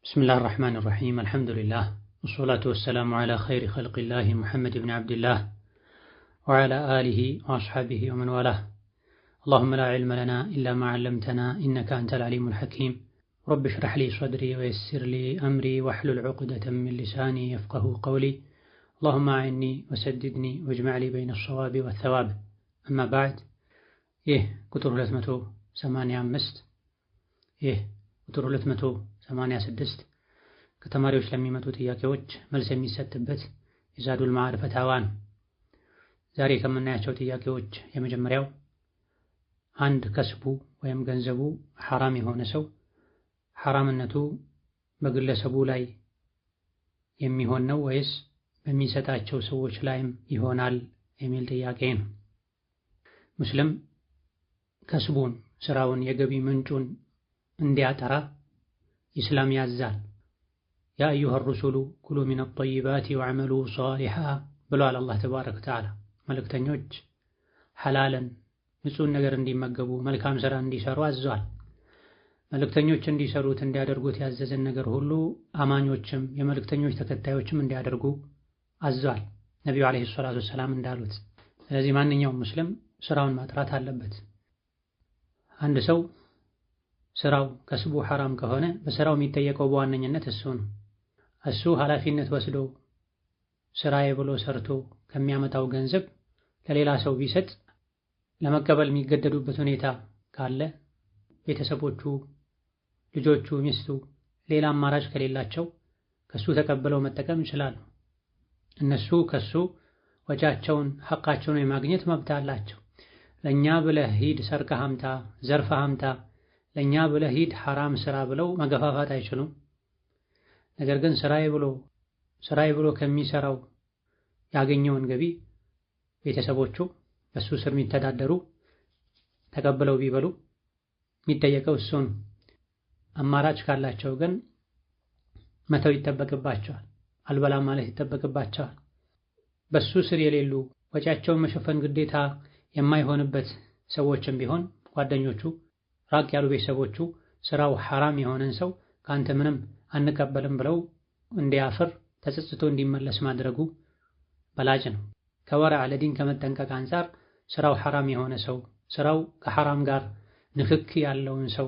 بسم الله الرحمن الرحيم الحمد لله والصلاة والسلام على خير خلق الله محمد بن عبد الله وعلى آله وأصحابه ومن والاه اللهم لا علم لنا إلا ما علمتنا إنك أنت العليم الحكيم رب اشرح لي صدري ويسر لي أمري واحلل عقدة من لساني يفقه قولي اللهم أعني وسددني واجمع لي بين الصواب والثواب أما بعد ቁጥር 285 ቁጥር 286 ከተማሪዎች ለሚመጡ ጥያቄዎች መልስ የሚሰጥበት የዛዱል መዓድ ፈታዋ ነው። ዛሬ ከምናያቸው ጥያቄዎች የመጀመሪያው አንድ ከስቡ ወይም ገንዘቡ ሐራም የሆነ ሰው ሐራምነቱ በግለሰቡ ላይ የሚሆን ነው ወይስ በሚሰጣቸው ሰዎች ላይም ይሆናል የሚል ጥያቄ ነው። ሙስሊም ከስቡን ስራውን የገቢ ምንጩን እንዲያጠራ ኢስላም ያዛል። ያ አዩሃ ሩሱሉ ኩሉ ሚነ ጠይባቲ ወዕመሉ ሷሊሓ ብሏል አላህ ተባረከ ወተዓላ። መልእክተኞች ሐላልን ንጹህ ነገር እንዲመገቡ መልካም ሥራ እንዲሰሩ አዟል። መልእክተኞች እንዲሰሩት እንዲያደርጉት ያዘዘን ነገር ሁሉ አማኞችም የመልእክተኞች ተከታዮችም እንዲያደርጉ አዟል ነቢዩ ዓለይሂ ሰላቱ ወሰላም እንዳሉት። ስለዚህ ማንኛውም ሙስሊም ስራውን ማጥራት አለበት። አንድ ሰው ስራው ከስቡ ሐራም ከሆነ በስራው የሚጠየቀው በዋነኝነት እሱ ነው። እሱ ኃላፊነት ወስዶ ስራዬ ብሎ ሰርቶ ከሚያመጣው ገንዘብ ለሌላ ሰው ቢሰጥ ለመቀበል የሚገደዱበት ሁኔታ ካለ ቤተሰቦቹ፣ ልጆቹ፣ ሚስቱ ሌላ አማራጭ ከሌላቸው ከሱ ተቀብለው መጠቀም ይችላሉ። እነሱ ከሱ ወጫቸውን ሐቃቸውን የማግኘት መብት አላቸው። ለኛ ብለህ ሂድ ሰርቀህ አምጣ፣ ዘርፈህ አምጣ፣ ለኛ ብለህ ሂድ ሐራም ስራ ብለው መገፋፋት አይችሉም። ነገር ግን ስራዬ ብሎ ከሚሰራው ያገኘውን ገቢ ቤተሰቦቹ በሱ ስር የሚተዳደሩ ተቀብለው ቢበሉ የሚጠየቀው እሱ ነው። አማራጭ ካላቸው ግን መተው ይጠበቅባቸዋል፣ አልበላም ማለት ይጠበቅባቸዋል። በሱ ስር የሌሉ ወጪያቸውን መሸፈን ግዴታ የማይሆንበት ሰዎችም ቢሆን ጓደኞቹ፣ ራቅ ያሉ ቤተሰቦቹ ስራው ሐራም የሆነን ሰው ካንተ ምንም አንቀበልም ብለው እንዲያፍር ተጸጽቶ እንዲመለስ ማድረጉ በላጭ ነው። ከወረዕ ለዲን ከመጠንቀቅ አንፃር ስራው ሐራም የሆነ ሰው ስራው ከሐራም ጋር ንክክ ያለውን ሰው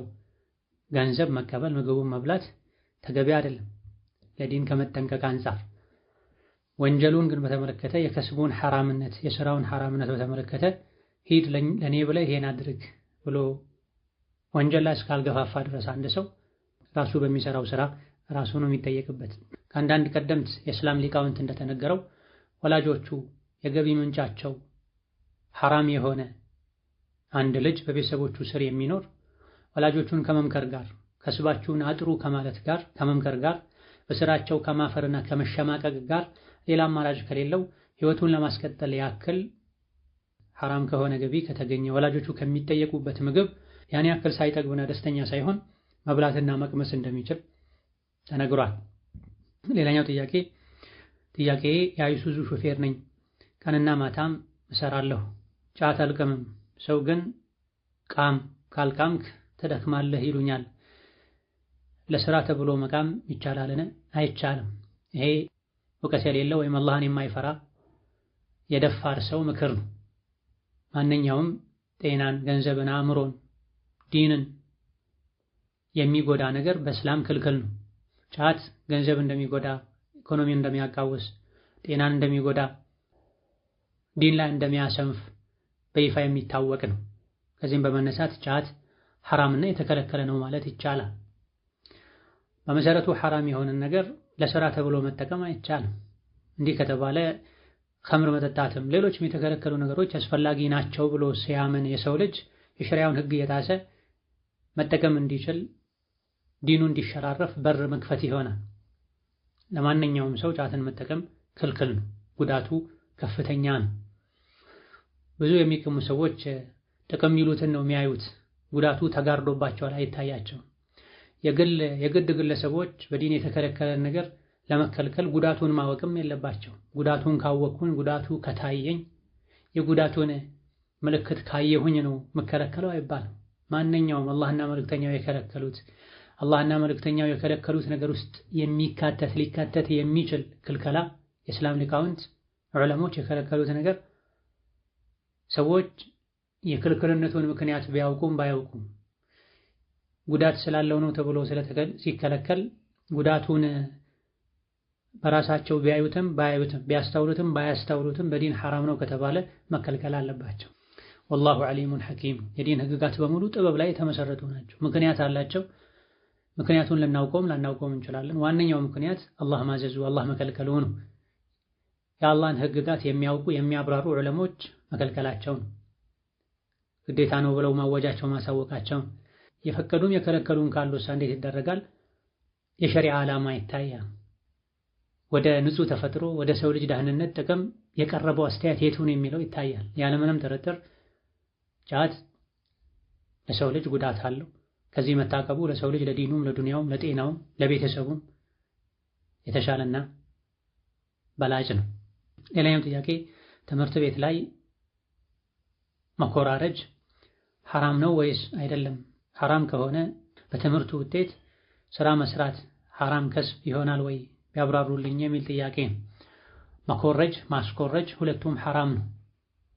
ገንዘብ መቀበል፣ ምግቡን መብላት ተገቢ አይደለም ለዲን ከመጠንቀቅ አንፃር። ወንጀሉን ግን በተመለከተ የከስቡን ሐራምነት የስራውን ሐራምነት በተመለከተ ሂድ ለኔ ብለህ ይሄን አድርግ ብሎ ወንጀል ላይ እስካልገፋፋ ድረስ አንድ ሰው ራሱ በሚሰራው ስራ ራሱ ነው የሚጠየቅበት። ከአንዳንድ ቀደምት የእስላም ሊቃውንት እንደተነገረው ወላጆቹ የገቢ ምንጫቸው ሐራም የሆነ አንድ ልጅ በቤተሰቦቹ ስር የሚኖር ወላጆቹን ከመምከር ጋር ከስባችሁን አጥሩ ከማለት ጋር ከመምከር ጋር በስራቸው ከማፈርና ከመሸማቀቅ ጋር ሌላ አማራጭ ከሌለው ህይወቱን ለማስቀጠል ያክል ሐራም ከሆነ ገቢ ከተገኘ ወላጆቹ ከሚጠየቁበት ምግብ ያን ያክል ሳይጠግብና ደስተኛ ሳይሆን መብላትና መቅመስ እንደሚችል ተነግሯል። ሌላኛው ጥያቄ የአይሱዙ ሾፌር ነኝ፣ ቀንና ማታም እሰራለሁ፣ ጫት አልቅምም። ሰው ግን ቃም ካልቃምክ ትደክማለህ ይሉኛል። ለስራ ተብሎ መቃም ይቻላልን? አይቻልም። ይሄ እውቀት የሌለው ወይም አላህን የማይፈራ የደፋር ሰው ምክር ነው። ማንኛውም ጤናን፣ ገንዘብን፣ አእምሮን፣ ዲንን የሚጎዳ ነገር በእስላም ክልክል ነው። ጫት ገንዘብ እንደሚጎዳ፣ ኢኮኖሚን እንደሚያቃውስ፣ ጤናን እንደሚጎዳ፣ ዲን ላይ እንደሚያሰንፍ በይፋ የሚታወቅ ነው። ከዚህም በመነሳት ጫት ሐራምና የተከለከለ ነው ማለት ይቻላል። በመሰረቱ ሐራም የሆነን ነገር ለስራ ተብሎ መጠቀም አይቻልም። እንዲህ ከተባለ ኸምር መጠጣትም ሌሎችም የተከለከሉ ነገሮች አስፈላጊ ናቸው ብሎ ሲያምን የሰው ልጅ የሸሪዓውን ሕግ እየጣሰ መጠቀም እንዲችል ዲኑ እንዲሸራረፍ በር መክፈት ይሆናል። ለማንኛውም ሰው ጫትን መጠቀም ክልክል ነው። ጉዳቱ ከፍተኛ ነው። ብዙ የሚቅሙ ሰዎች ጥቅም የሚሉትን ነው የሚያዩት። ጉዳቱ ተጋርዶባቸዋል፣ አይታያቸውም። የግድ ግለሰቦች በዲን የተከለከለን ነገር ለመከልከል ጉዳቱን ማወቅም የለባቸው። ጉዳቱን ካወቅኩኝ፣ ጉዳቱ ከታየኝ፣ የጉዳቱን ምልክት ካየሁኝ ነው መከለከለው አይባልም። ማንኛውም አላህና መልእክተኛው የከለከሉት አላህና መልእክተኛው የከለከሉት ነገር ውስጥ ሊካተት የሚችል ክልከላ የእስላም ሊቃውንት ዑለሞች የከለከሉት ነገር ሰዎች የክልክልነቱን ምክንያት ቢያውቁም ባያውቁም ጉዳት ስላለው ነው ተብሎ ሲከለከል ጉዳቱን በራሳቸው ቢያዩትም ቢያስተውሉትም ባያስተውሉትም በዲን ሐራም ነው ከተባለ መከልከል አለባቸው። ወላሁ ዓሊሙን ሐኪም። የዲን ህግጋት በሙሉ ጥበብ ላይ የተመሰረቱ ናቸው። ምክንያት አላቸው። ምክንያቱን ላናውቀውም እንችላለን። ዋነኛው ምክንያት አላህ ማዘዙ አላህ መከልከሉ ነው። የአላህን ህግጋት የሚያውቁ የሚያብራሩ ዑለሞች መከልከላቸው ነው። ግዴታ ነው ብለው ማወጃቸው ማሳወቃቸው። የፈቀዱም የከለከሉም ካሉስ እንዴት ይደረጋል? የሸሪዓ ዓላማ ይታያል። ወደ ንጹህ ተፈጥሮ ወደ ሰው ልጅ ደህንነት ጥቅም የቀረበው አስተያየት የቱን የሚለው ይታያል። ያለምንም ጥርጥር ጫት ለሰው ልጅ ጉዳት አለው። ከዚህ መታቀቡ ለሰው ልጅ ለዲኑም፣ ለዱንያውም፣ ለጤናውም፣ ለቤተሰቡም የተሻለና በላጭ ነው። ሌላኛው ጥያቄ ትምህርት ቤት ላይ መኮራረጅ ሐራም ነው ወይስ አይደለም? ሐራም ከሆነ በትምህርቱ ውጤት ስራ መስራት ሐራም ከስብ ይሆናል ወይ ቢያብራሩልኝ የሚል ጥያቄ። መኮረጅ ማስኮረጅ ሁለቱም ሐራም ነው።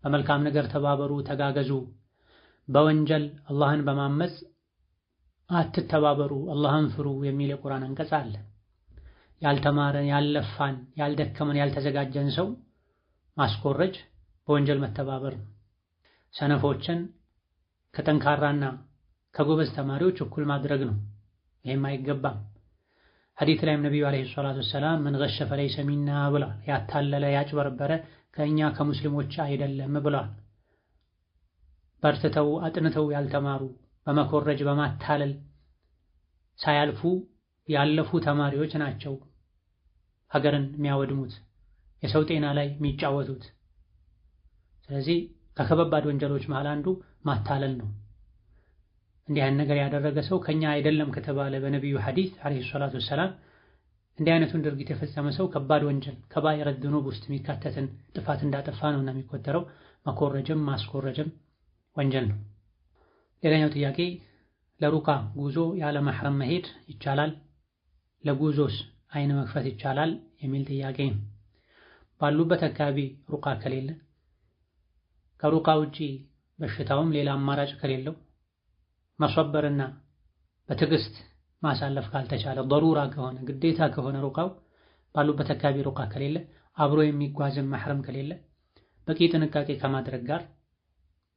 በመልካም ነገር ተባበሩ፣ ተጋገዙ። በወንጀል አላህን በማመጽ አትተባበሩ፣ አላህን ፍሩ የሚል የቁርአን አንቀጽ አለ። ያልተማረን፣ ያልለፋን፣ ያልደከመን፣ ያልተዘጋጀን ሰው ማስኮረጅ በወንጀል መተባበር ነው። ሰነፎችን ከጠንካራና ከጎበዝ ተማሪዎች እኩል ማድረግ ነው። ይሄም አይገባም። ሐዲስ ላይም ነብዩ አለይሂ ሰላቱ ወሰላም ምን ገሸ ፈለይሰ ሚና ብለዋል። ያታለለ ያጭበረበረ ከእኛ ከሙስሊሞች አይደለም ብለዋል። በርትተው አጥንተው ያልተማሩ በመኮረጅ በማታለል ሳያልፉ ያለፉ ተማሪዎች ናቸው ሀገርን የሚያወድሙት፣ የሰው ጤና ላይ የሚጫወቱት። ስለዚህ ከከባድ ወንጀሎች መሃል አንዱ ማታለል ነው። እንዲህ አይነት ነገር ያደረገ ሰው ከኛ አይደለም ከተባለ በነቢዩ ሐዲስ አለይሂ ሰላቱ ወሰላም እንዲህ አይነቱን ድርጊት የፈጸመ ሰው ከባድ ወንጀል ከባኢረ ዙኑብ ውስጥ የሚካተትን ጥፋት እንዳጠፋ ነውና የሚቆጠረው። መኮረጅም ማስኮረጅም ወንጀል ነው። ሌላኛው ጥያቄ ለሩቃ ጉዞ ያለ መሕረም መሄድ ይቻላል? ለጉዞስ አይን መክፈት ይቻላል? የሚል ጥያቄ ነው። ባሉበት አካባቢ ሩቃ ከሌለ ከሩቃ ውጪ በሽታውም ሌላ አማራጭ ከሌለው ማስወበርና በትዕግስት ማሳለፍ ካልተቻለ ضرورة ከሆነ ግዴታ ከሆነ ሩቃው ባሉበት አካባቢ ሩቃ ከሌለ አብሮ የሚጓዝም መሕረም ከሌለ በቂ ጥንቃቄ ከማድረግ ጋር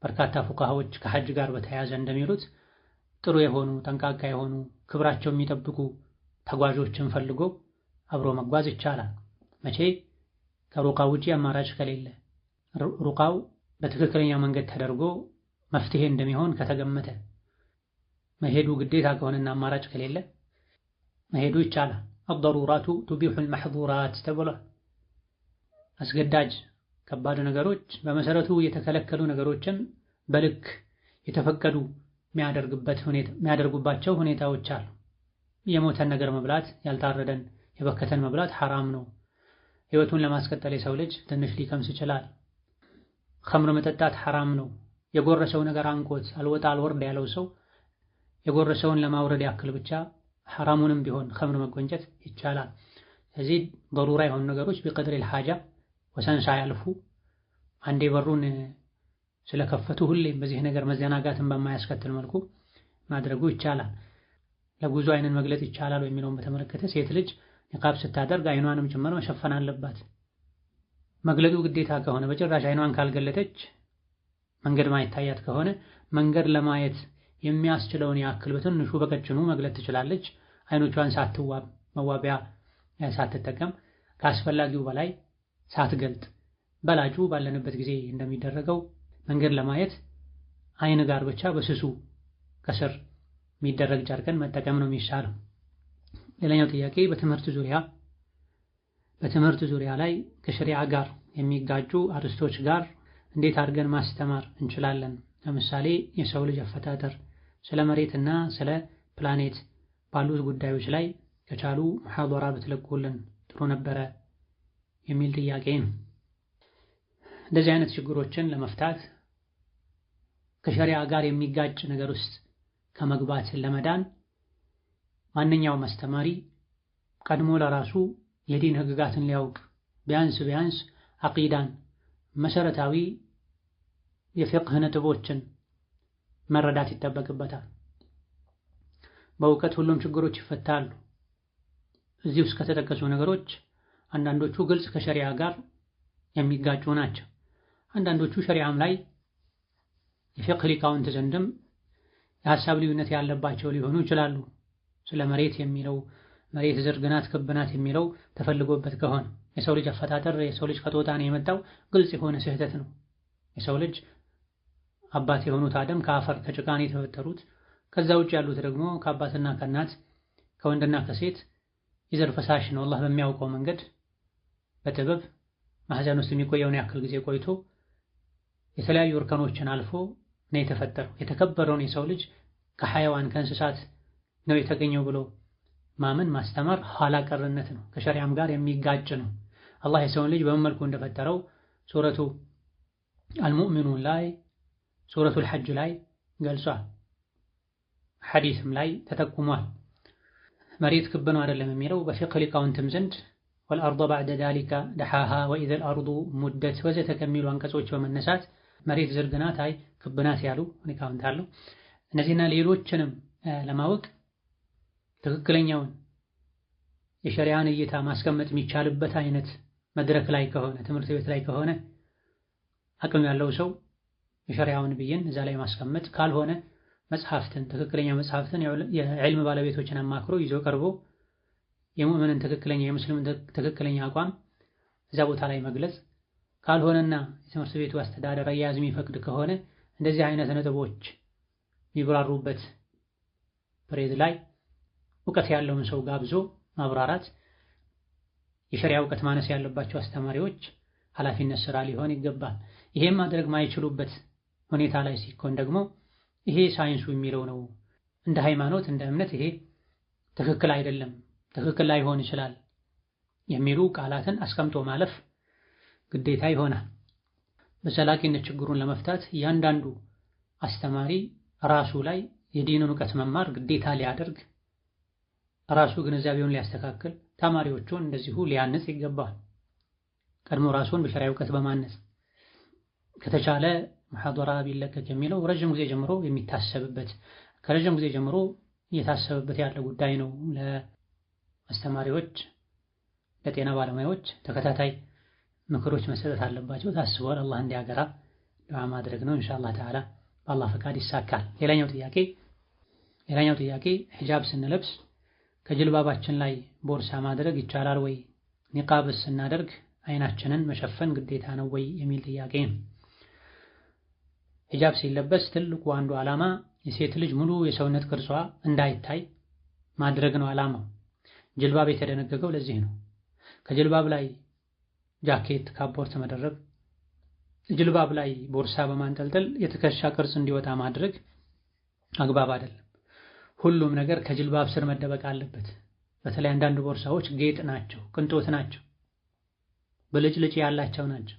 በርካታ ፉቃሃዎች ከሐጅ ጋር በተያያዘ እንደሚሉት ጥሩ የሆኑ ጠንቃቃ የሆኑ ክብራቸው የሚጠብቁ ተጓዦችን ፈልጎ አብሮ መጓዝ ይቻላል። መቼ? ከሩቃው ውጪ አማራጭ ከሌለ ሩቃው በትክክለኛ መንገድ ተደርጎ መፍትሄ እንደሚሆን ከተገመተ መሄዱ ግዴታ ከሆነና አማራጭ ከሌለ መሄዱ ይቻላል። الضرورات تبيح المحظورات ተብሏል። አስገዳጅ ከባድ ነገሮች በመሰረቱ የተከለከሉ ነገሮችን በልክ የተፈቀዱ የሚያደርጉባቸው ሁኔታዎች አሉ። የሞተን ነገር መብላት፣ ያልታረደን የበከተን መብላት ሐራም ነው። ህይወቱን ለማስቀጠል የሰው ልጅ ትንሽ ሊቀምስ ይችላል። ኸምር መጠጣት ሐራም ነው። የጎረሰው ነገር አንቆት አልወጣ አልወርድ ያለው ሰው የጎረሰውን ለማውረድ ያክል ብቻ ሐራሙንም ቢሆን ኸምር መጎንጨት ይቻላል። ስለዚህ ضرورة የሆኑ ነገሮች بقدر الحاجة ወሰን ሳያልፉ አንዴ በሩን ስለከፈቱ ሁሌም በዚህ ነገር መዘናጋትን በማያስከትል መልኩ ማድረጉ ይቻላል። ለጉዞ አይንን መግለጥ ይቻላል የሚለውን በተመለከተ ሴት ልጅ ኒቃብ ስታደርግ አይኗንም ጭምር መሸፈን አለባት። መግለጡ ግዴታ ከሆነ በጭራሽ አይኗን ካልገለጠች መንገድ ማይታያት ከሆነ መንገድ ለማየት የሚያስችለውን ያክል በትንሹ በቀጭኑ መግለጥ ትችላለች። አይኖቿን ሳትዋብ መዋቢያ ሳትጠቀም ከአስፈላጊው በላይ ሳትገልጥ በላጩ ባለንበት ጊዜ እንደሚደረገው መንገድ ለማየት አይን ጋር ብቻ በስሱ ከስር የሚደረግ ጨርቅን መጠቀም ነው የሚሻለው። ሌላኛው ጥያቄ በትምህርት ዙሪያ ላይ ከሸሪዓ ጋር የሚጋጩ አርስቶች ጋር እንዴት አድርገን ማስተማር እንችላለን? ለምሳሌ የሰው ልጅ አፈጣጠር፣ ስለ መሬትና ስለ ፕላኔት ባሉት ጉዳዮች ላይ ከቻሉ ሙሐደራ ብትለቁልን ጥሩ ነበረ የሚል ጥያቄ ነው። እንደዚህ አይነት ችግሮችን ለመፍታት ከሸሪዓ ጋር የሚጋጭ ነገር ውስጥ ከመግባት ለመዳን ማንኛውም አስተማሪ ቀድሞ ለራሱ የዲን ህግጋትን ሊያውቅ ቢያንስ አቂዳን መሰረታዊ የፊቅህ ነጥቦችን መረዳት ይጠበቅበታል። በእውቀት ሁሉም ችግሮች ይፈታሉ። እዚህ ውስጥ ከተጠቀሱ ነገሮች አንዳንዶቹ ግልጽ ከሸሪዓ ጋር የሚጋጩ ናቸው። አንዳንዶቹ ሸሪዓም ላይ የፊቅህ ሊቃውንት ዘንድም የሐሳብ ልዩነት ያለባቸው ሊሆኑ ይችላሉ። ስለ መሬት የሚለው መሬት ዝርግ ናት ክብ ናት የሚለው ተፈልጎበት ከሆነ የሰው ልጅ አፈጣጠር የሰው ልጅ ከጦጣ ነው የመጣው ግልጽ የሆነ ስህተት ነው። የሰው ልጅ አባት የሆኑት አደም ከአፈር ከጭቃ ነው የተፈጠሩት። ከዛ ውጭ ያሉት ደግሞ ከአባትና ከእናት ከወንድና ከሴት የዘር ፈሳሽ ነው። አላህ በሚያውቀው መንገድ በጥበብ ማህፀን ውስጥ የሚቆየውን ያክል ጊዜ ቆይቶ የተለያዩ እርከኖችን አልፎ ነው የተፈጠረው። የተከበረውን የሰው ልጅ ከሐይዋን ከእንስሳት ነው የተገኘው ብሎ ማመን ማስተማር ኋላ ቀርነት ነው፣ ከሸሪዓም ጋር የሚጋጭ ነው። አላህ የሰውን ልጅ በምን መልኩ እንደፈጠረው ሱረቱ አልሙእሚኑን ላይ ሱረቱል ሐጅ ላይ ገልጿል። ሐዲስም ላይ ተጠቁሟል። መሬት ክብ ነው አይደለም የሚለው በፊቅህ ሊቃውንትም ዘንድ ወልአርض ባዕደ ዛሊከ ደሓሃ ወኢዘል አርዱ ሙደት ወዘተ ከሚሉ አንቀጾች በመነሳት መሬት ዝርግ ናት አይ ክብ ናት ያሉ ሊቃውንት አሉ። እነዚህና ሌሎችንም ለማወቅ ትክክለኛውን የሸሪዓን እይታ ማስቀመጥ የሚቻልበት አይነት መድረክ ላይ ከሆነ ትምህርት ቤት ላይ ከሆነ አቅም ያለው ሰው የሸሪዓውን ብይን እዛ ላይ ማስቀመጥ፣ ካልሆነ መጽሐፍትን ትክክለኛ መጽሐፍትን የዕልም ባለቤቶችን አማክሮ ይዞ ቀርቦ የሙእምንን ትክክለኛ የሙስሊምን ትክክለኛ አቋም እዛ ቦታ ላይ መግለጽ፣ ካልሆነና የትምህርት ቤቱ አስተዳደር አያያዝ የሚፈቅድ ከሆነ እንደዚህ አይነት ነጥቦች የሚብራሩበት ፕሬዝ ላይ እውቀት ያለውን ሰው ጋብዞ ማብራራት የሸሪዓ እውቀት ማነስ ያለባቸው አስተማሪዎች ኃላፊነት ስራ ሊሆን ይገባል። ይሄም ማድረግ ማይችሉበት ሁኔታ ላይ ሲኮን ደግሞ ይሄ ሳይንሱ የሚለው ነው፣ እንደ ሃይማኖት እንደ እምነት ይሄ ትክክል አይደለም፣ ትክክል ላይሆን ይችላል የሚሉ ቃላትን አስቀምጦ ማለፍ ግዴታ ይሆናል። በዘላቂነት ችግሩን ለመፍታት እያንዳንዱ አስተማሪ ራሱ ላይ የዲንን እውቀት መማር ግዴታ ሊያደርግ ራሱ ግንዛቤውን ሊያስተካክል ተማሪዎቹን እንደዚሁ ሊያንጽ ይገባል። ቀድሞ ራሱን በሸሪዓ እውቀት በማነጽ ከተቻለ ሙሐደራ ቢለቀቅ የሚለው ረጅም ጊዜ ጀምሮ የሚታሰብበት ከረጅም ጊዜ ጀምሮ እየታሰበበት ያለ ጉዳይ ነው። ለአስተማሪዎች ለጤና ባለሙያዎች ተከታታይ ምክሮች መሰጠት አለባቸው። ታስቧል። አላህ እንዲያገራ ዱዓ ማድረግ ነው። ኢንሻአላህ ተዓላ በአላህ ፈቃድ ይሳካል። ሌላኛው ጥያቄ ሂጃብ ስንለብስ ከጅልባባችን ላይ ቦርሳ ማድረግ ይቻላል ወይ? ኒቃብስ ስናደርግ አይናችንን መሸፈን ግዴታ ነው ወይ የሚል ጥያቄ ነው። ሂጃብ ሲለበስ ትልቁ አንዱ ዓላማ የሴት ልጅ ሙሉ የሰውነት ቅርጿ እንዳይታይ ማድረግ ነው ዓላማው። ጅልባብ የተደነገገው ለዚህ ነው። ከጅልባብ ላይ ጃኬት ካፖርት መደረብ፣ ጅልባብ ላይ ቦርሳ በማንጠልጠል የትከሻ ቅርጽ እንዲወጣ ማድረግ አግባብ አይደለም። ሁሉም ነገር ከጅልባብ ስር መደበቅ አለበት። በተለይ አንዳንድ ቦርሳዎች ጌጥ ናቸው፣ ቅንጦት ናቸው፣ ብልጭልጭ ያላቸው ናቸው።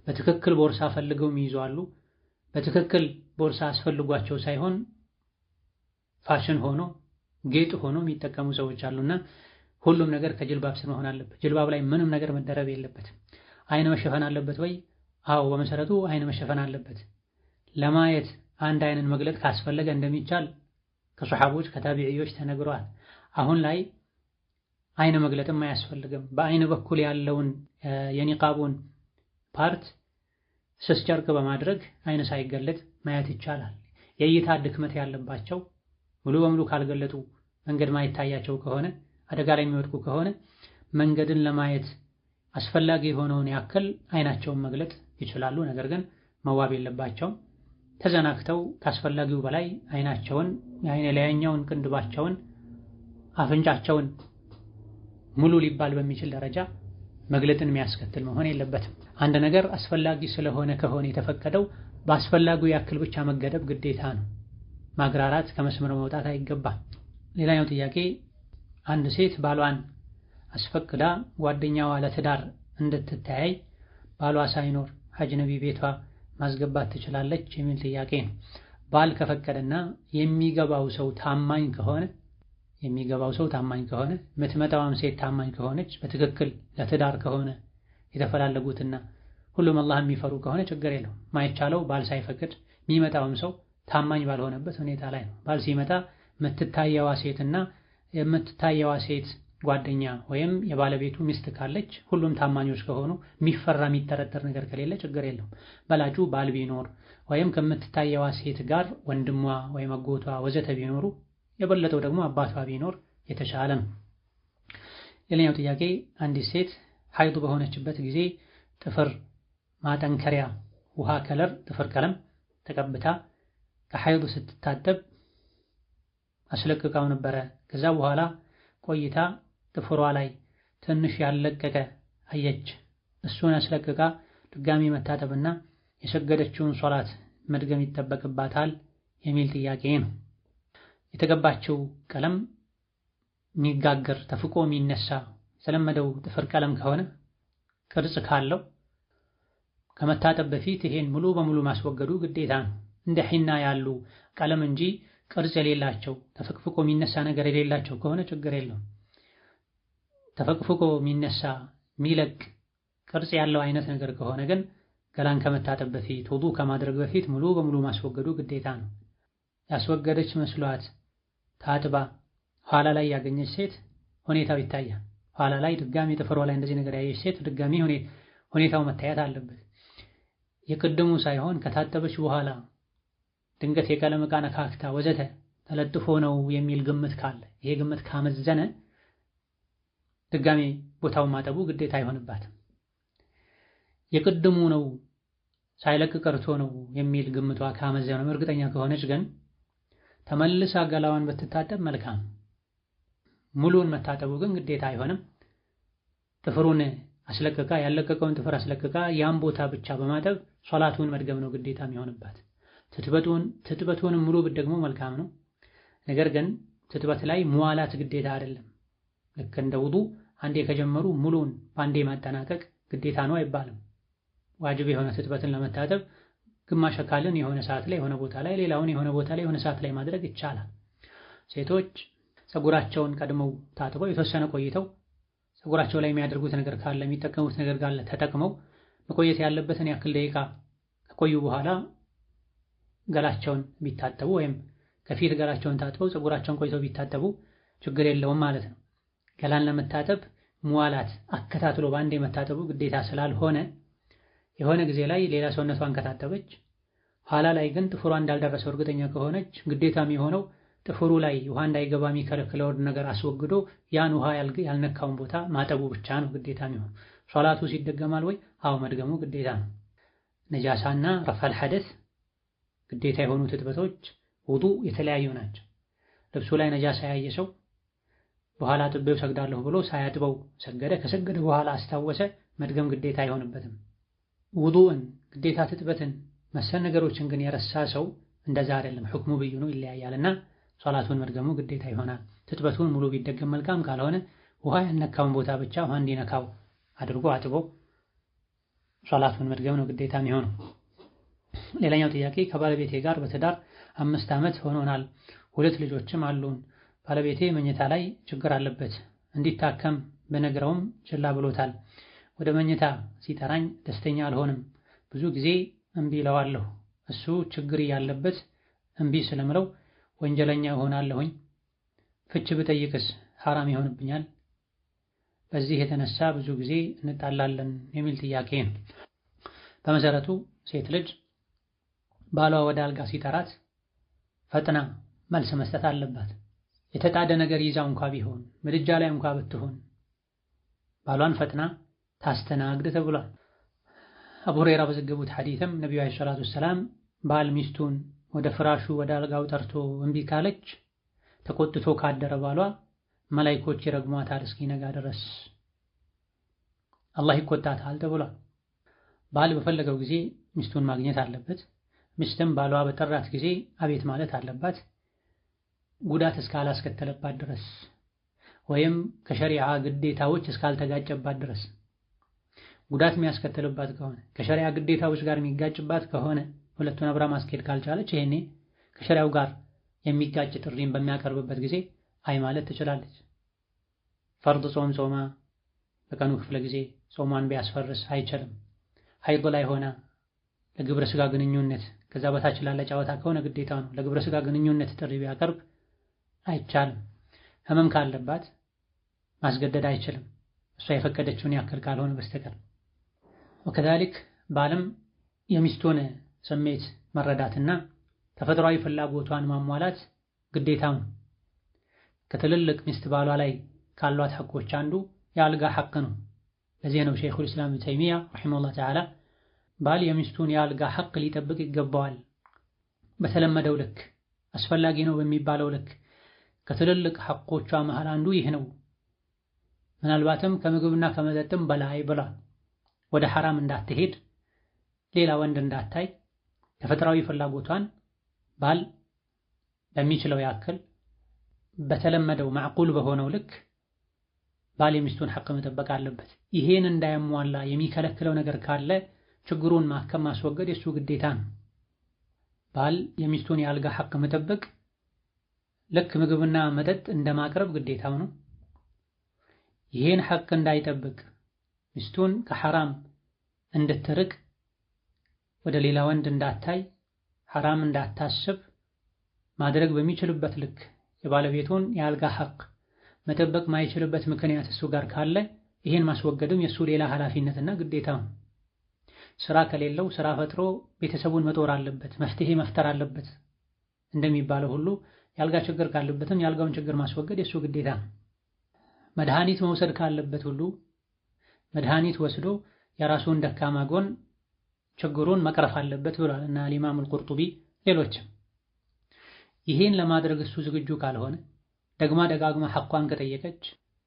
በትክክል ቦርሳ ፈልገው ይይዛሉ። በትክክል ቦርሳ አስፈልጓቸው ሳይሆን ፋሽን ሆኖ ጌጥ ሆኖ የሚጠቀሙ ሰዎች አሉና ሁሉም ነገር ከጅልባብ ስር መሆን አለበት። ጅልባብ ላይ ምንም ነገር መደረብ የለበትም። አይን መሸፈን አለበት ወይ? አዎ፣ በመሰረቱ አይን መሸፈን አለበት። ለማየት አንድ አይንን መግለጥ ካስፈለገ እንደሚቻል ከሱሐቦች ከታቢዒዎች ተነግሯል። አሁን ላይ አይን መግለጥም አያስፈልግም። በአይን በኩል ያለውን የኒቃቡን ፓርት ስስ ጨርቅ በማድረግ አይን ሳይገለጥ ማየት ይቻላል። የእይታ ድክመት ያለባቸው ሙሉ በሙሉ ካልገለጡ መንገድ ማይታያቸው ከሆነ አደጋ ላይ የሚወድቁ ከሆነ መንገድን ለማየት አስፈላጊ የሆነውን ያክል አይናቸውን መግለጥ ይችላሉ። ነገር ግን መዋብ የለባቸውም። ተዘናክተው ካስፈላጊው በላይ አይናቸውን የአይነ ላይኛውን ቅንድባቸውን አፍንጫቸውን ሙሉ ሊባል በሚችል ደረጃ መግለጥን የሚያስከትል መሆን የለበትም። አንድ ነገር አስፈላጊ ስለሆነ ከሆነ የተፈቀደው በአስፈላጊው ያክል ብቻ መገደብ ግዴታ ነው። ማግራራት ከመስመር መውጣት አይገባም። ሌላኛው ጥያቄ አንድ ሴት ባሏን አስፈቅዳ ጓደኛዋ ለትዳር እንድትተያይ ባሏ ሳይኖር አጅነቢ ቤቷ ማስገባት ትችላለች የሚል ጥያቄ ነው። ባል ከፈቀደና የሚገባው ሰው ታማኝ ከሆነ የምትመጣዋም ሴት ታማኝ ከሆነች በትክክል ለትዳር ከሆነ የተፈላለጉትና ሁሉም አላህ የሚፈሩ ከሆነ ችግር የለው። ማይቻለው ባል ሳይፈቅድ የሚመጣውም ሰው ታማኝ ባልሆነበት ሁኔታ ላይ ነው። ባል ሲመጣ የምትታየዋ ሴትና የምትታየዋ ሴት ጓደኛ ወይም የባለቤቱ ሚስት ካለች ሁሉም ታማኞች ከሆኑ የሚፈራ የሚጠረጠር ነገር ከሌለ ችግር የለውም። በላጩ ባል ቢኖር ወይም ከምትታየዋ ሴት ጋር ወንድሟ ወይም አጎቷ ወዘተ ቢኖሩ የበለጠው ደግሞ አባቷ ቢኖር የተሻለ ነው። ሌላኛው ጥያቄ አንዲት ሴት ሐይድ በሆነችበት ጊዜ ጥፍር ማጠንከሪያ ውሃ ከለር ጥፍር ቀለም ተቀብታ ከሐይድ ስትታጠብ አስለቅቃው ነበረ። ከዛ በኋላ ቆይታ ጥፍሯ ላይ ትንሽ ያለቀቀ አየች። እሱን አስለቅቃ ድጋሚ መታጠብና የሰገደችውን ሶላት መድገም ይጠበቅባታል የሚል ጥያቄ ነው። የተቀባችው ቀለም የሚጋገር ተፍቆ የሚነሳ የተለመደው ጥፍር ቀለም ከሆነ ቅርጽ ካለው ከመታጠብ በፊት ይሄን ሙሉ በሙሉ ማስወገዱ ግዴታ ነው። እንደ ሒና ያሉ ቀለም እንጂ ቅርጽ የሌላቸው ተፈቅፍቆ የሚነሳ ነገር የሌላቸው ከሆነ ችግር የለውም። ተፈቅፍቆ የሚነሳ የሚለቅ ቅርጽ ያለው አይነት ነገር ከሆነ ግን ገላን ከመታጠብ በፊት ውዱእ ከማድረግ በፊት ሙሉ በሙሉ ማስወገዱ ግዴታ ነው። ያስወገደች መስሏት ታጥባ ኋላ ላይ ያገኘች ሴት ሁኔታው ይታያል። ኋላ ላይ ድጋሚ ጥፍሯ ላይ እንደዚህ ነገር ያየች ሴት ድጋሚ ሁኔታው መታየት አለበት። የቅድሙ ሳይሆን ከታጠበች በኋላ ድንገት የቀለም ዕቃ ነካክታ ወዘተ ተለጥፎ ነው የሚል ግምት ካለ ይሄ ግምት ካመዘነ ድጋሚ ቦታውን ማጠቡ ግዴታ አይሆንባትም። የቅድሙ ነው ሳይለቅ ቀርቶ ነው የሚል ግምቷ ካመዘነ እርግጠኛ ከሆነች ግን ተመልሳ ገላዋን ብትታጠብ መልካም። ሙሉውን መታጠቡ ግን ግዴታ አይሆንም። ጥፍሩን አስለቅቃ ያለቀቀውን ጥፍር አስለቅቃ ያን ቦታ ብቻ በማጠብ ሶላቱን መድገም ነው ግዴታ የሚሆንባት። ትጥበቱንም ሙሉ ብትደግሞ መልካም ነው። ነገር ግን ትጥበት ላይ መዋላት ግዴታ አይደለም። ልክ እንደ ውዱእ አንዴ ከጀመሩ ሙሉን በአንዴ ማጠናቀቅ ግዴታ ነው አይባልም። ዋጅብ የሆነ ትጥበትን ለመታጠብ ግማሽ አካልን የሆነ ሰዓት ላይ የሆነ ቦታ ላይ ሌላውን የሆነ ቦታ ላይ የሆነ ሰዓት ላይ ማድረግ ይቻላል። ሴቶች ፀጉራቸውን ቀድመው ታጥበው የተወሰነ ቆይተው ፀጉራቸው ላይ የሚያደርጉት ነገር ካለ የሚጠቀሙት ነገር ካለ ተጠቅመው መቆየት ያለበትን ያክል ደቂቃ ከቆዩ በኋላ ገላቸውን ቢታጠቡ ወይም ከፊት ገላቸውን ታጥበው ፀጉራቸውን ቆይተው ቢታጠቡ ችግር የለውም ማለት ነው። ገላን ለመታጠብ መዋላት አከታትሎ በአንዴ መታጠቡ ግዴታ ስላልሆነ የሆነ ጊዜ ላይ ሌላ ሰውነቷን ከታጠበች ኋላ ላይ ግን ጥፍሯ እንዳልደረሰው እርግጠኛ ከሆነች ግዴታ የሚሆነው ጥፍሩ ላይ ውሃ እንዳይገባ የሚከለክለውን ነገር አስወግዶ ያን ውሃ ያልነካውን ቦታ ማጠቡ ብቻ ነው ግዴታ የሚሆነው። ሶላቱ ሲደገማል ወይ? አዎ መድገሙ ግዴታ ነው። ነጃሳና ረፈል ሐደስ ግዴታ የሆኑ ትጥበቶች ውዱእ የተለያዩ ናቸው። ልብሱ ላይ ነጃሳ ያየ ሰው በኋላ አጥቤው ሰግዳለሁ ብሎ ሳያጥበው ሰገደ። ከሰገደ በኋላ አስታወሰ፣ መድገም ግዴታ አይሆንበትም። ውዱእን ግዴታ ትጥበትን መሰል ነገሮችን ግን የረሳ ሰው እንደዛ አይደለም። ሁክሙ ብይኑ ይለያያልና ሶላቱን መድገሙ ግዴታ ይሆናል። ትጥበቱን ሙሉ ቢደገም መልካም፣ ካልሆነ ውሃ ያልነካውን ቦታ ብቻ ውሃ እንዲነካው አድርጎ አጥቦ ሶላቱን መድገም ነው ግዴታ የሚሆነው። ሌላኛው ጥያቄ ከባለቤቴ ጋር በትዳር 5 ዓመት ሆኖናል። 2 ልጆችም አሉን። ባለቤቴ መኝታ ላይ ችግር አለበት። እንዲታከም በነግረውም ችላ ብሎታል። ወደ መኝታ ሲጠራኝ ደስተኛ አልሆንም። ብዙ ጊዜ እምቢ እለዋለሁ። እሱ ችግር ያለበት እምቢ ስለምለው ወንጀለኛ እሆናለሁኝ። ፍች ብጠይቅስ ሐራም ይሆንብኛል። በዚህ የተነሳ ብዙ ጊዜ እንጣላለን የሚል ጥያቄ ነው። በመሰረቱ ሴት ልጅ ባሏ ወደ አልጋ ሲጠራት ፈጥና መልስ መስጠት አለባት። የተጣደ ነገር ይዛ እንኳ ቢሆን ምድጃ ላይ እንኳ ብትሆን ባሏን ፈጥና ታስተናግድ ተብሏል። አቡ ሁረይራ በዘገቡት ሐዲስም ነብዩ አለይሂ ሰላቱ ወሰላም ባል ሚስቱን ወደ ፍራሹ ወደ አልጋው ጠርቶ እምቢ ካለች ተቆጥቶ ካደረ ባሏ መላእክቶች ይረግሟታል እስኪነጋ ድረስ፣ አላህ ይቆጣታል ተብሏል። ባል በፈለገው ጊዜ ሚስቱን ማግኘት አለበት። ሚስትም ባሏ በጠራት ጊዜ አቤት ማለት አለባት፣ ጉዳት እስካላስከተለባት ድረስ ወይም ከሸሪዓ ግዴታዎች እስካልተጋጨባት ድረስ። ጉዳት የሚያስከትልባት ከሆነ ከሸሪዓ ግዴታዎች ጋር የሚጋጭባት ከሆነ ሁለቱን አብራ ማስኬድ ካልቻለች ይሄኔ ከሸሪዓው ጋር የሚጋጭ ጥሪን በሚያቀርብበት ጊዜ አይ ማለት ትችላለች። ፈርድ ጾም ጾማ በቀኑ ክፍለ ጊዜ ጾሟን ቢያስፈርስ አይችልም። ሀይድ ላይ ሆና ለግብረ ስጋ ግንኙነት ከዛ በታች ላለ ጨዋታ ከሆነ ግዴታ ነው። ለግብረ ስጋ ግንኙነት ጥሪ ቢያቀርብ አይቻልም። ህመም ካለባት ማስገደድ አይችልም፣ እሷ የፈቀደችውን ያክል ካልሆነ በስተቀር። ወከዛሊክ ባልም የሚስቱን ስሜት መረዳትና ተፈጥሯዊ ፍላጎቷን ማሟላት ግዴታው ነው። ከትልልቅ ሚስት ባሏ ላይ ካሏት ሐቆች አንዱ የአልጋ ሐቅ ነው። ለዚህ ነው ሸይኹል ኢስላም ኢብኑ ተይሚያ ረሒመሁላህ ተዓላ ባል የሚስቱን የአልጋ ሐቅ ሊጠብቅ ይገባዋል፣ በተለመደው ልክ አስፈላጊ ነው በሚባለው ልክ። ከትልልቅ ሐቆቿ መሃል አንዱ ይህ ነው። ምናልባትም ከምግብና ከመጠጥም በላይ ብላ ወደ ሐራም እንዳትሄድ፣ ሌላ ወንድ እንዳታይ፣ ተፈጥሯዊ ፍላጎቷን ባል በሚችለው ያክል በተለመደው ማዕቁል በሆነው ልክ ባል የሚስቱን ሐቅ መጠበቅ አለበት። ይሄን እንዳያሟላ የሚከለክለው ነገር ካለ ችግሩን ማከም ማስወገድ የሱ ግዴታ ነው። ባል የሚስቱን የአልጋ ሐቅ መጠበቅ ልክ ምግብና መጠጥ እንደማቅረብ ግዴታው ነው። ይሄን ሐቅ እንዳይጠብቅ ሚስቱን ከሐራም እንድትርቅ፣ ወደ ሌላ ወንድ እንዳታይ፣ ሐራም እንዳታስብ ማድረግ በሚችልበት ልክ የባለቤቱን የአልጋ ሐቅ መጠበቅ ማይችልበት ምክንያት እሱ ጋር ካለ ይሄን ማስወገድም የሱ ሌላ ኃላፊነትና ግዴታው ነው። ስራ ከሌለው ስራ ፈጥሮ ቤተሰቡን መጦር አለበት፣ መፍትሄ መፍጠር አለበት እንደሚባለው ሁሉ የአልጋ ችግር ካለበትም የአልጋውን ችግር ማስወገድ የሱ ግዴታ ነው። መድኃኒት መውሰድ ካለበት ሁሉ መድኃኒት ወስዶ የራሱን ደካማ ጎን ችግሩን መቅረፍ አለበት ብሏል እና ኢማም አልቁርጡቢ ሌሎችም። ይሄን ለማድረግ እሱ ዝግጁ ካልሆነ ደግማ ደጋግማ ሐቋን ከጠየቀች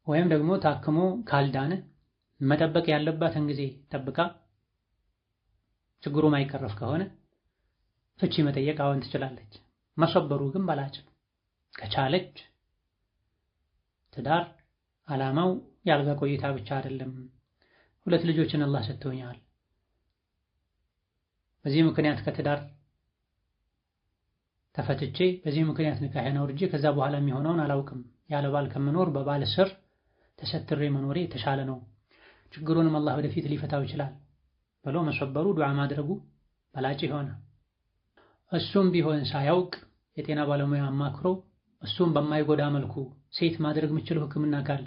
ወይም ደግሞ ታክሞ ካልዳነ መጠበቅ ያለባትን ጊዜ ጠብቃ ችግሩ ማይቀረፍ ከሆነ ፍቺ መጠየቅ አዎን ትችላለች። መሰበሩ ግን በላጭ። ከቻለች ትዳር ዓላማው የአልጋ ቆይታ ብቻ አይደለም። 2 ልጆችን አላህ ሰጥቶኛል፣ በዚህ ምክንያት ከትዳር ተፈትቼ በዚህ ምክንያት ንካሄን አውርጄ ከዛ በኋላ የሚሆነውን አላውቅም፣ ያለ ባል ከመኖር በባል ስር ተሰትሬ መኖሬ የተሻለ ነው፣ ችግሩንም አላህ ወደፊት ሊፈታው ይችላል ብሎ መሰበሩ ዱዓ ማድረጉ በላጭ ይሆናል። እሱም ቢሆን ሳያውቅ የጤና ባለሙያ አማክሮ እሱም በማይጎዳ መልኩ ሴት ማድረግ የምችለው ሕክምና ካለ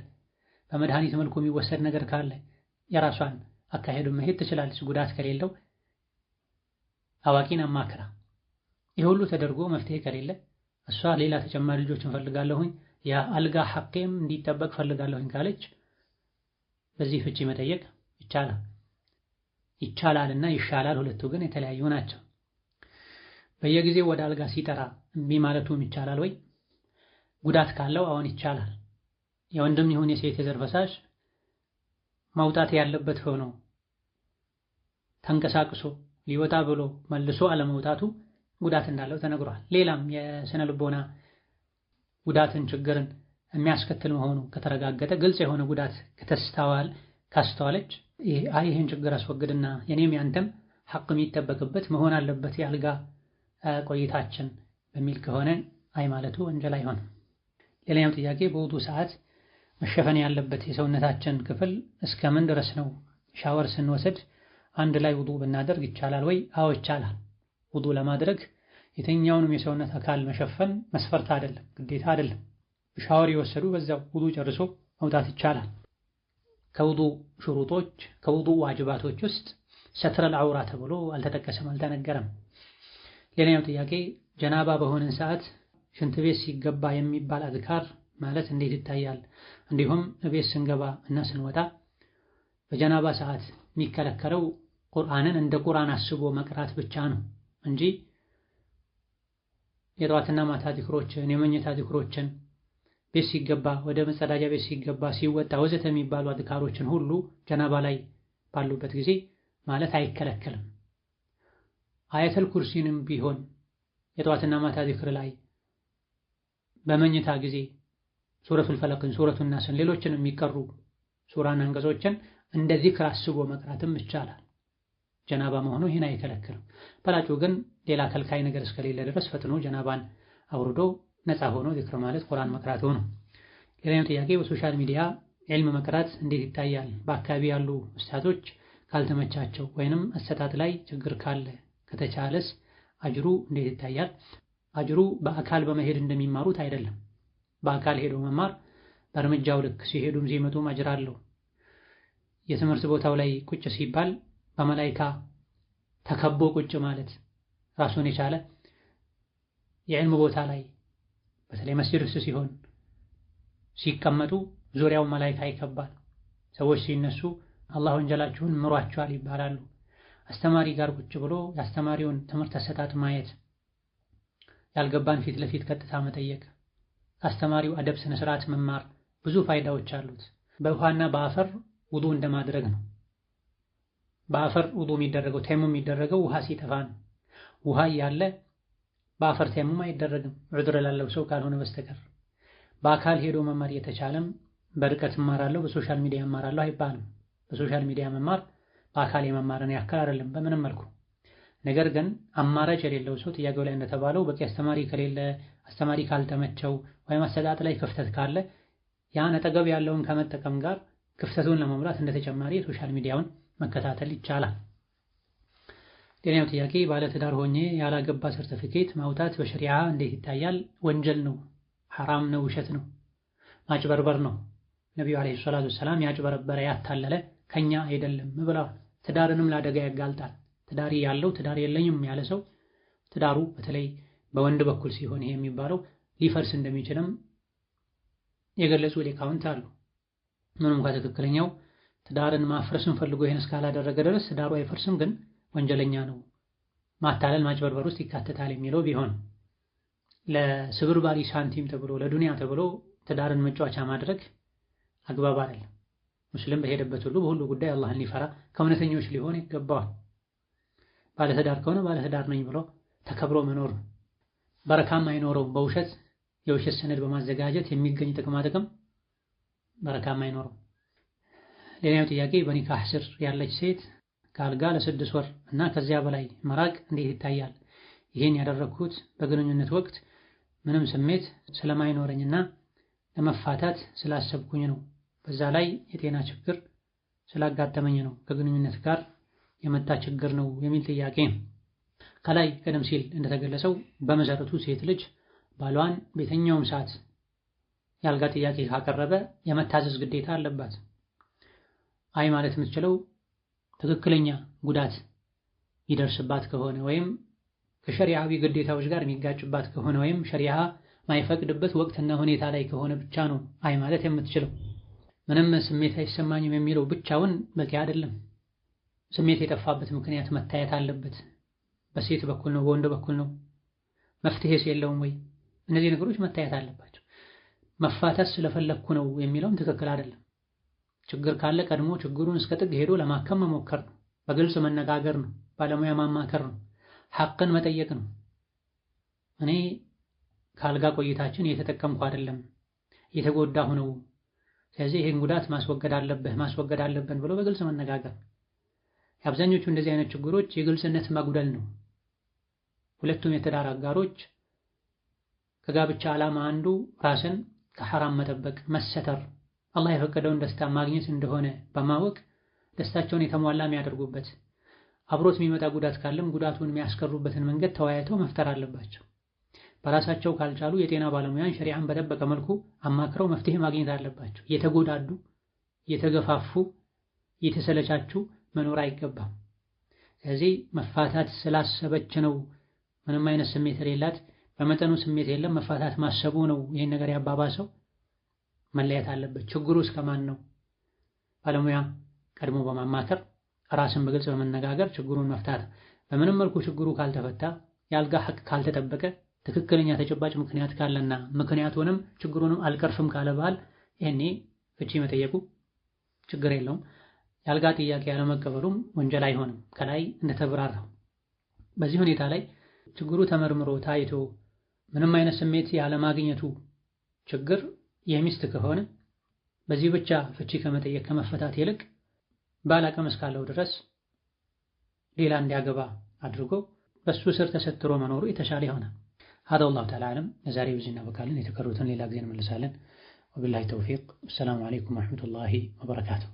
በመድኃኒት መልኩ የሚወሰድ ነገር ካለ የራሷን አካሄዱን መሄድ ትችላለች፣ ጉዳት ከሌለው አዋቂን አማክራ። ይህ ሁሉ ተደርጎ መፍትሄ ከሌለ እሷ ሌላ ተጨማሪ ልጆችን ፈልጋለሁኝ የአልጋ ሐቄም እንዲጠበቅ ፈልጋለሁኝ ካለች በዚህ ፍቺ መጠየቅ ይቻላል። ይቻላልና ይሻላል ሁለቱ ግን የተለያዩ ናቸው። በየጊዜው ወደ አልጋ ሲጠራ እምቢ ማለቱም ይቻላል ወይ? ጉዳት ካለው አሁን ይቻላል። የወንድም ይሁን የሴት የዘር ፈሳሽ ማውጣት ያለበት ሆኖ ተንቀሳቅሶ ሊወጣ ብሎ መልሶ አለመውጣቱ ጉዳት እንዳለው ተነግሯል። ሌላም የስነ ልቦና ጉዳትን ችግርን የሚያስከትል መሆኑ ከተረጋገጠ ግልጽ የሆነ ጉዳት ካስተዋለች ይህን ችግር አስወግድና የኔም ያንተም ሐቅ የሚጠበቅበት መሆን አለበት የአልጋ ቆይታችን በሚል ከሆነ አይ ማለቱ ወንጀል አይሆንም። ሌላኛው ጥያቄ በውዱ ሰዓት መሸፈን ያለበት የሰውነታችን ክፍል እስከምን ድረስ ነው? ሻወር ስንወስድ አንድ ላይ ውዱ ብናደርግ ይቻላል ወይ? አዎ ይቻላል። ውዱ ለማድረግ የትኛውንም የሰውነት አካል መሸፈን መስፈርት አይደለም፣ ግዴታ አይደለም። ሻወር የወሰዱ በዛው ውዱ ጨርሶ መውጣት ይቻላል። ከውዱ ሽሩጦች ከውዱ ዋጅባቶች ውስጥ ሰትረል ዐውራ ተብሎ አልተጠቀሰም፣ አልተነገረም። ሌላኛው ጥያቄ ጀናባ በሆነን ሰዓት ሽንት ቤት ሲገባ የሚባል አዝካር ማለት እንዴት ይታያል? እንዲሁም ቤት ስንገባ እና ስንወጣ በጀናባ ሰዓት የሚከለከለው ቁርአንን እንደ ቁርአን አስቦ መቅራት ብቻ ነው እንጂ የጠዋትና ማታ ዚክሮችን የመኝታ ዚክሮችን ቤት ሲገባ ወደ መጸዳጃ ቤት ሲገባ ሲወጣ ወዘተ የሚባሉ አዝካሮችን ሁሉ ጀናባ ላይ ባሉበት ጊዜ ማለት አይከለከልም። አያተል ኩርሲንም ቢሆን የጠዋትና ማታ ዚክር ላይ በመኝታ ጊዜ ሱረቱል ፈለቅን ሱረቱን ናስን ሌሎችን የሚቀሩ ሱራና አንቀጾችን እንደ ዚክር አስቦ መቅራትም ይቻላል። ጀናባ መሆኑ ይህን አይከለክልም። በላጩ ግን ሌላ ከልካይ ነገር እስከሌለ ድረስ ፈጥኖ ጀናባን አውርዶ ነፃ ሆኖ ዚክር ማለት ቁርአን መቅራት ሆኖ። ሌላኛው ጥያቄ በሶሻል ሚዲያ ዒልም መቅራት እንዴት ይታያል? በአካባቢ ያሉ ኡስታዞች ካልተመቻቸው ወይንም አሰጣጥ ላይ ችግር ካለ ከተቻለስ አጅሩ እንዴት ይታያል? አጅሩ በአካል በመሄድ እንደሚማሩት አይደለም። በአካል ሄዶ መማር በእርምጃው ልክ ሲሄዱም ሲመጡም አጅር አለው። የትምህርት ቦታው ላይ ቁጭ ሲባል በመላይካ ተከቦ ቁጭ ማለት ራሱን የቻለ የዕልም ቦታ ላይ በተለይ መስጂድ ውስጥ ሲሆን ሲቀመጡ ዙሪያው መላይካ ይከባል። ሰዎች ሲነሱ አላህ ወንጀላችሁን ምሯቸዋል ይባላሉ። አስተማሪ ጋር ቁጭ ብሎ የአስተማሪውን ትምህርት አሰጣጥ ማየት፣ ያልገባን ፊት ለፊት ቀጥታ መጠየቅ፣ ከአስተማሪው አደብ ስነ ስርዓት መማር ብዙ ፋይዳዎች አሉት። በውሃና በአፈር ውዱ እንደማድረግ ነው። በአፈር ውዱ የሚደረገው ተይሙም የሚደረገው ውሃ ሲጠፋ ነው። ውሃ እያለ በአፈር ተይሙም አይደረግም ዑድር ላለው ሰው ካልሆነ በስተቀር። በአካል ሄዶ መማር የተቻለም በርቀት እማራለሁ በሶሻል ሚዲያ እማራለሁ አይባልም። በሶሻል ሚዲያ መማር በአካል የመማርን ያክል አይደለም በምንም መልኩ። ነገር ግን አማራጭ የሌለው ሰው ጥያቄው ላይ እንደተባለው በቂ አስተማሪ ከሌለ፣ አስተማሪ ካልተመቸው ወይም አሰጣጥ ላይ ክፍተት ካለ ያን አጠገብ ያለውን ከመጠቀም ጋር ክፍተቱን ለመሙላት እንደተጨማሪ የሶሻል ሚዲያውን መከታተል ይቻላል። ሌላኛው ጥያቄ ባለትዳር ሆኜ ያላገባ ሰርቲፊኬት ማውጣት በሸሪዓ እንዴት ይታያል? ወንጀል ነው፣ ሐራም ነው፣ ውሸት ነው፣ ማጭበርበር ነው። ነቢዩ ዓለይሂ ሰላቱ ወሰላም ያጭበረበረ ያታለለ ከኛ አይደለም ብለዋል። ትዳርንም ለአደጋ ያጋልጣል። ትዳር ያለው ትዳር የለኝም ያለ ሰው ትዳሩ በተለይ በወንድ በኩል ሲሆን ይሄ የሚባለው ሊፈርስ እንደሚችልም የገለጹ ሊቃውንት አሉ። ምንም እንኳ ትክክለኛው ትዳርን ማፍረስን ፈልጎ ይሄን እስካላደረገ ድረስ ትዳሩ አይፈርስም፣ ግን ወንጀለኛ ነው፣ ማታለል ማጭበርበር ውስጥ ይካተታል የሚለው ቢሆን ለስብርባሪ ሳንቲም ተብሎ ለዱንያ ተብሎ ትዳርን መጫወቻ ማድረግ አግባብ አይደለም። ሙስሊም በሄደበት ሁሉ በሁሉ ጉዳይ አላህን ሊፈራ ከእውነተኞች ሊሆን ይገባዋል። ባለትዳር ከሆነ ባለትዳር ነኝ ብሎ ተከብሮ መኖር ነው። በረካም አይኖረውም። በውሸት የውሸት ሰነድ በማዘጋጀት የሚገኝ ጥቅማ ጥቅም በረካም አይኖረውም። ሌላኛው ጥያቄ በኒካህ ስር ያለች ሴት ከአልጋ ለ6 ወር እና ከዚያ በላይ መራቅ እንዴት ይታያል? ይህን ያደረግኩት በግንኙነት ወቅት ምንም ስሜት ስለማይኖረኝና ለመፋታት ስላሰብኩኝ ነው። በዛ ላይ የጤና ችግር ስላጋጠመኝ ነው። ከግንኙነት ጋር የመጣ ችግር ነው የሚል ጥያቄ ነው። ከላይ ቀደም ሲል እንደተገለጸው በመሰረቱ ሴት ልጅ ባሏን በየትኛውም ሰዓት ያልጋ ጥያቄ ካቀረበ የመታዘዝ ግዴታ አለባት። አይ ማለት የምትችለው ትክክለኛ ጉዳት ይደርስባት ከሆነ ወይም ከሸሪዓዊ ግዴታዎች ጋር የሚጋጭባት ከሆነ ወይም ሸሪዓ ማይፈቅድበት ወቅትና ሁኔታ ላይ ከሆነ ብቻ ነው አይ ማለት የምትችለው። ምንም ስሜት አይሰማኝም የሚለው ብቻውን በቂ አይደለም። ስሜት የጠፋበት ምክንያት መታየት አለበት። በሴት በኩል ነው በወንድ በኩል ነው? መፍትሄስ የለውም ወይ? እነዚህ ነገሮች መታየት አለባቸው። መፋታት ስለፈለግኩ ነው የሚለውም ትክክል አይደለም። ችግር ካለ ቀድሞ ችግሩን እስከ ጥግ ሄዶ ለማከም መሞከር ነው። በግልጽ መነጋገር ነው። ባለሙያ ማማከር ነው። ሐቅን መጠየቅ ነው። እኔ ካልጋ ቆይታችን እየተጠቀምኩ አይደለም፣ እየተጎዳሁ ነው፣ ስለዚህ ይህን ጉዳት ማስወገድ አለብን ብሎ በግልጽ መነጋገር። የአብዛኞቹ እንደዚህ አይነት ችግሮች የግልጽነት መጉደል ነው። ሁለቱም የትዳር አጋሮች ከጋብቻ ዓላማ አንዱ ራስን ከሐራም መጠበቅ፣ መሰተር፣ አላህ የፈቀደውን ደስታ ማግኘት እንደሆነ በማወቅ ደስታቸውን የተሟላ የሚያደርጉበት፣ አብሮት የሚመጣ ጉዳት ካለም ጉዳቱን የሚያስቀሩበትን መንገድ ተወያይተው መፍጠር አለባቸው። በራሳቸው ካልቻሉ የጤና ባለሙያን ሸሪዓን በጠበቀ መልኩ አማክረው መፍትሄ ማግኘት አለባቸው። የተጎዳዱ፣ የተገፋፉ፣ የተሰለቻቹ መኖር አይገባም። ስለዚህ መፋታት ስላሰበች ነው ምንም አይነት ስሜት የሌላት በመጠኑ ስሜት የለም መፋታት ማሰቡ ነው ይህን ነገር ያባባሰው፣ መለየት አለበት። ችግሩ እስከማን ነው? ባለሙያ ቀድሞ በማማከር ራስን በግልጽ በመነጋገር ችግሩን መፍታት። በምንም መልኩ ችግሩ ካልተፈታ የአልጋ ሐቅ ካልተጠበቀ ትክክለኛ ተጨባጭ ምክንያት ካለና ምክንያቱንም ችግሩንም አልቀርፍም ካለ ባል ይሄኔ ፍቺ መጠየቁ ችግር የለውም። የአልጋ ጥያቄ ያለመቀበሉም ወንጀል አይሆንም ከላይ እንደተብራራው። በዚህ ሁኔታ ላይ ችግሩ ተመርምሮ ታይቶ ምንም አይነት ስሜት ያለማግኘቱ ችግር የሚስት ከሆነ በዚህ ብቻ ፍቺ ከመጠየቅ ከመፈታት ይልቅ ባል አቅም እስካለው ድረስ ሌላ እንዲያገባ አድርጎ በሱ ስር ተሰትሮ መኖሩ የተሻለ ይሆናል። هذا والله تعالى أعلم። ለዛሬ በዚህ እናበቃለን። የተቀሩትን ሌላ ጊዜ እንመልሳለን። وبالله التوفيق. السلام عليكم ورحمة الله وبركاته.